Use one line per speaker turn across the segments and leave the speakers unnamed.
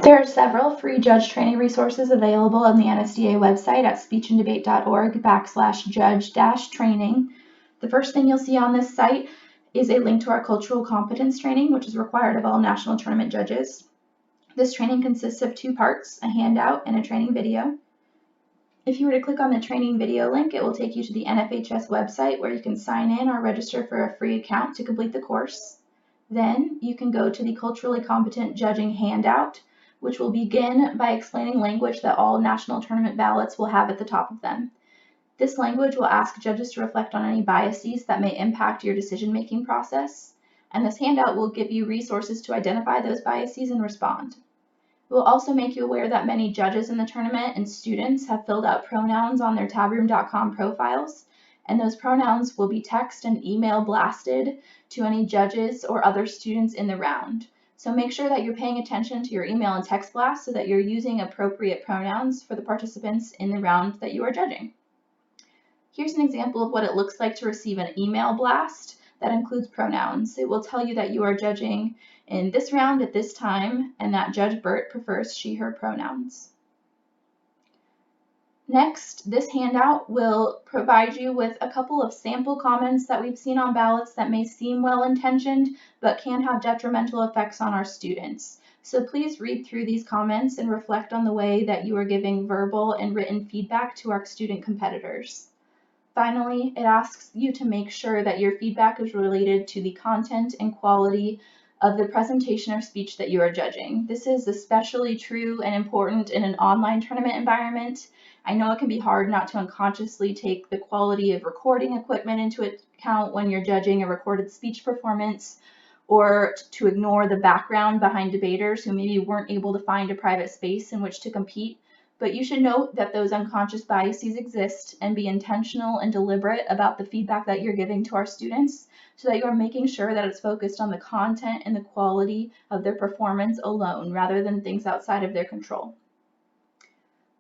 There are several free judge training resources available on the NSDA website at speechanddebate.org/judge-training. The first thing you'll see on this site is a link to our cultural competence training, which is required of all national tournament judges. This training consists of 2 parts, a handout and a training video. If you were to click on the training video link, it will take you to the NFHS website where you can sign in or register for a free account to complete the course. Then you can go to the culturally competent judging handout, which will begin by explaining language that all national tournament ballots will have at the top of them. This language will ask judges to reflect on any biases that may impact your decision-making process, and this handout will give you resources to identify those biases and respond. It will also make you aware that many judges in the tournament and students have filled out pronouns on their tabroom.com profiles, and those pronouns will be text and email blasted to any judges or other students in the round. So make sure that you're paying attention to your email and text blasts so that you're using appropriate pronouns for the participants in the round that you are judging. Here's an example of what it looks like to receive an email blast that includes pronouns. It will tell you that you are judging in this round at this time and that Judge Burt prefers she, her pronouns. Next, this handout will provide you with a couple of sample comments that we've seen on ballots that may seem well-intentioned, but can have detrimental effects on our students. So please read through these comments and reflect on the way that you are giving verbal and written feedback to our student competitors. Finally, it asks you to make sure that your feedback is related to the content and quality of the presentation or speech that you are judging. This is especially true and important in an online tournament environment. I know it can be hard not to unconsciously take the quality of recording equipment into account when you're judging a recorded speech performance, or to ignore the background behind debaters who maybe weren't able to find a private space in which to compete. But you should note that those unconscious biases exist and be intentional and deliberate about the feedback that you're giving to our students so that you are making sure that it's focused on the content and the quality of their performance alone rather than things outside of their control.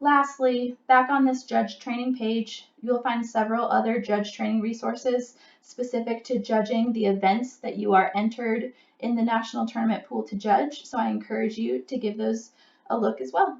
Lastly, back on this judge training page, you'll find several other judge training resources specific to judging the events that you are entered in the national tournament pool to judge, so I encourage you to give those a look as well.